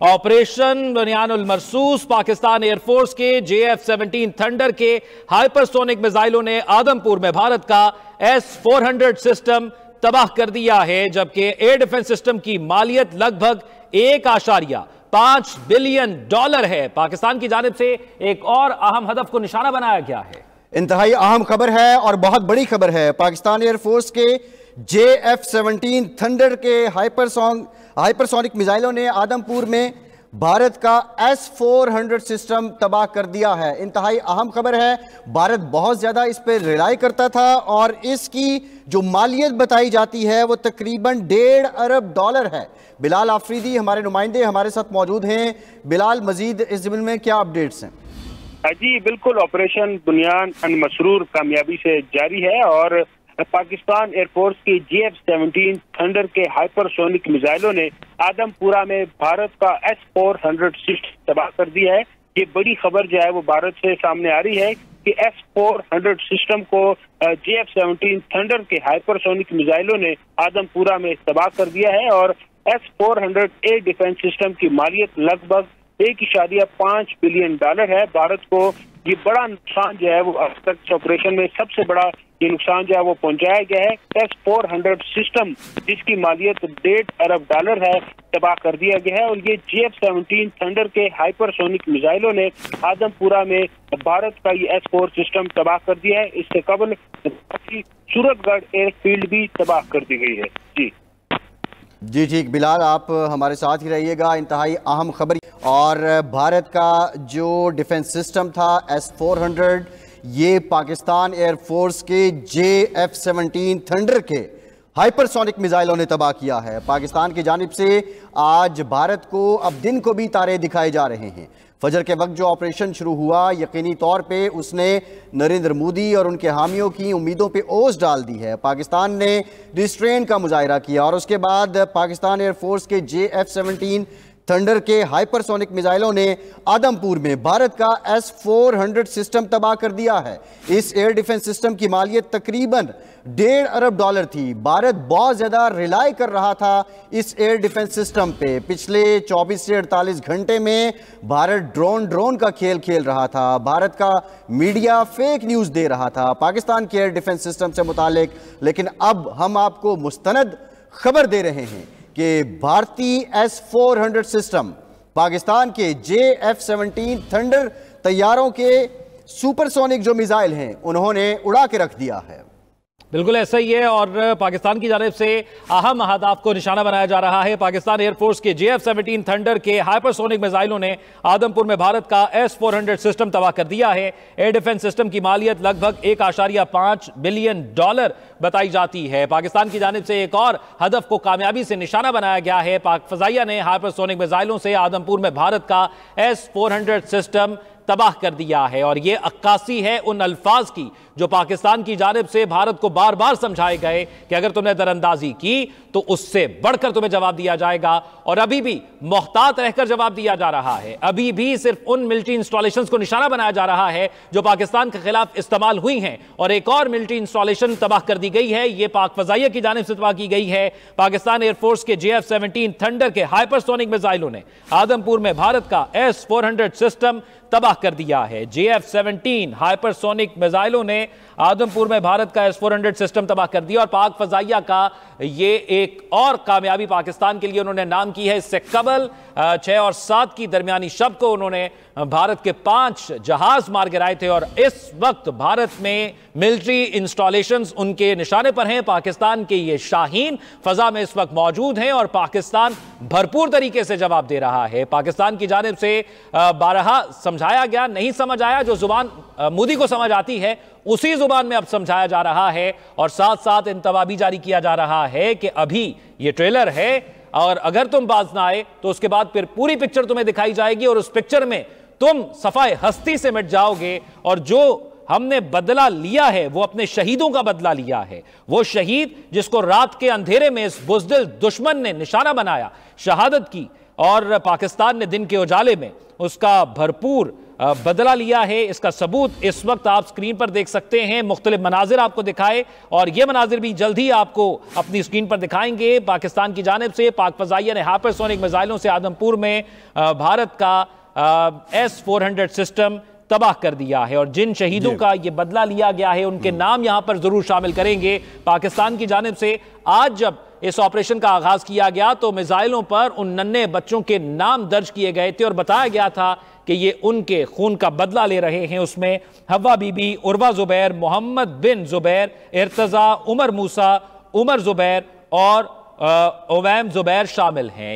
Operation बनियानुल मरसूस Pakistan air force के JF-17 thunder के hypersonic मिसाइलों ने आदमपुर में भारत का S-400 सिस्टम तबाह कर दिया है, जबकि एयर डिफेंस सिस्टम की मालियत लगभग $1.5 बिलियन है। पाकिस्तान की जानिब से एक और अहम हदफ को निशाना बनाया गया है। इंतहाई अहम खबर है और बहुत बड़ी खबर है। पाकिस्तान एयरफोर्स के JF-17 थंडर के हाइपरसोनिक मिसाइलों ने आदमपुर में भारत का S-400 सिस्टम तबाह कर दिया है। इंतहाई अहम खबर है। भारत बहुत ज्यादा इस पर रिलाई करता था और इसकी जो मालियत बताई जाती है वो तकरीबन $1.5 अरब है। बिलाल आफरीदी हमारे नुमाइंदे हमारे साथ मौजूद हैं। बिलाल, मजीद इस ज़मीन में क्या अपडेट्स हैं? जी बिल्कुल, ऑपरेशन बुनियान मसरूर कामयाबी से जारी है और पाकिस्तान एयरफोर्स की JF-17 थंडर के हाइपरसोनिक मिसाइलों ने आदमपुरा में भारत का S-400 सिस्टम तबाह कर दिया है। ये बड़ी खबर जो है वो भारत से सामने आ रही है कि S-400 सिस्टम को JF-17 थंडर के हाइपरसोनिक मिसाइलों ने आदमपुरा में तबाह कर दिया है और S-400 एयर डिफेंस सिस्टम की मालियत लगभग $1.5 बिलियन है। भारत को ये बड़ा नुकसान जो है वो अब तक ऑपरेशन में सबसे बड़ा ये नुकसान जो है वो पहुंचाया गया है। S-400 सिस्टम जिसकी मालियत $1.5 अरब है तबाह कर दिया गया है और ये JF-17 थंडर के हाइपरसोनिक मिसाइलों ने आदमपुरा में भारत का ये S-4 सिस्टम तबाह कर दिया है। इससे कबल सूरतगढ़ एयरफील्ड भी तबाह कर दी गई है। जी ठीक, बिलाल आप हमारे साथ ही रहिएगा। इंतहाई अहम खबर और भारत का जो डिफेंस सिस्टम था S-400 ये पाकिस्तान एयरफोर्स के JF-17 थंडर के हाइपरसोनिक मिसाइलों ने तबाह किया है। पाकिस्तान की जानिब से आज भारत को अब दिन को भी तारे दिखाए जा रहे हैं। फजर के वक्त जो ऑपरेशन शुरू हुआ यकीनी तौर पे उसने नरेंद्र मोदी और उनके हामियों की उम्मीदों पे ओस डाल दी है। पाकिस्तान ने रिस्ट्रेन का मुजाहिरा किया और उसके बाद पाकिस्तान एयरफोर्स के JF-17 थंडर के हाइपरसोनिक मिसाइलों ने आदमपुर में भारत का S-400 सिस्टम तबाह कर दिया है। इस एयर डिफेंस सिस्टम की मालियत तकरीबन $1.5 अरब थी। भारत बहुत ज़्यादा रिलाई कर रहा था इस एयर डिफेंस सिस्टम पे। पिछले 24 से 48 घंटे में भारत ड्रोन का खेल खेल रहा था। भारत का मीडिया फेक न्यूज़ दे रहा था पाकिस्तान के एयर डिफेंस सिस्टम से मुतालिक। लेकिन अब हम आपको मुस्तनद खबर दे रहे हैं कि भारतीय S-400 सिस्टम पाकिस्तान के JF-17 थंडर तैयारों के सुपरसोनिक जो मिसाइल हैं उन्होंने उड़ा के रख दिया है। बिल्कुल ऐसा ही है और पाकिस्तान की जानिब से अहम अहदाफ को निशाना बनाया जा रहा है। पाकिस्तान एयरफोर्स के JF-17 थंडर के हाइपरसोनिक मिसाइलों ने आदमपुर में भारत का S-400 सिस्टम तबाह कर दिया है। एयर डिफेंस सिस्टम की मालियत लगभग $1.5 बिलियन बताई जाती है। पाकिस्तान की जानिब से एक और हदफ को कामयाबी से निशाना बनाया गया है। पाक फजाइया ने हाइपरसोनिक मिसाइलों से आदमपुर में भारत का S-400 सिस्टम तबाह कर दिया है और यह अक्कासी है उन अल्फाज की जो पाकिस्तान की जानिब से भारत को बार बार समझाए गए कि अगर तुमने दरअंदाजी की तो उससे बढ़कर तुम्हें जवाब दिया जाएगा। और अभी भी मोहतात रहकर जवाब दिया जा रहा है। अभी भी सिर्फ उन मिलिट्री इंस्टॉलेशंस को निशाना बनाया जा रहा है जो पाकिस्तान के खिलाफ इस्तेमाल हुई हैं और एक और मिलिट्री इंस्टॉलेशन तबाह कर दी गई है। यह पाक फजाइया की जानिब से तबाह की गई है। पाकिस्तान एयरफोर्स के JF-17 थंडर के हाइपरसोनिक मिसाइलों ने आदमपुर में भारत का S-400 सिस्टम तबाह कर दिया है। JF-17 हाइपरसोनिक मिसाइलों ने आदमपुर में भारत का S-400 सिस्टम तबाह कर दिया और पाक फजाइया का ये एक और कामयाबी पाकिस्तान के लिए उन्होंने नाम की है। इससे कबल 6 और 7 की दरमियानी शब को उन्होंने भारत के 5 जहाज मार गिराए थे और इस वक्त भारत में मिलिट्री इंस्टॉलेशंस उनके निशाने पर हैं। पाकिस्तान के ये शाहीन फजा में इस वक्त मौजूद हैं और पाकिस्तान भरपूर तरीके से जवाब दे रहा है। पाकिस्तान की जानिब से बारहा समझाया गया, नहीं समझ आया, जो जुबान मोदी को समझ आती है उसी जुबान में अब समझाया जा रहा है और साथ साथ इंतबा भी जारी किया जा रहा है कि अभी ये ट्रेलर है और अगर तुम बाज ना आए तो उसके बाद फिर पूरी पिक्चर तुम्हें दिखाई जाएगी और उस पिक्चर में तुम सफाए हस्ती से मिट जाओगे। और जो हमने बदला लिया है वो अपने शहीदों का बदला लिया है। वो शहीद जिसको रात के अंधेरे में इस बुज़दिल दुश्मन ने निशाना बनाया, शहादत की और पाकिस्तान ने दिन के उजाले में उसका भरपूर बदला लिया है, इसका सबूत इस वक्त आप स्क्रीन पर देख सकते हैं। मुख्तलिफ मनाजिर आपको दिखाए और ये मनाजिर भी जल्द ही आपको अपनी स्क्रीन पर दिखाएंगे। पाकिस्तान की जानिब से पाक फजाइया ने हाइपरसोनिक मिसाइलों से आदमपुर में भारत का S-400 सिस्टम तबाह कर दिया है और जिन शहीदों का यह बदला लिया गया है उनके नाम यहां पर जरूर शामिल करेंगे। पाकिस्तान की जानिब से आज जब इस ऑपरेशन का आगाज किया गया तो मिसाइलों पर उन नन्हे बच्चों के नाम दर्ज किए गए थे और बताया गया था कि ये उनके खून का बदला ले रहे हैं। उसमें हवा बीबी, उर्वा जुबैर, मोहम्मद बिन जुबैर, इर्तजा, उमर मूसा, उमर जुबैर और ओवैम जुबैर शामिल हैं।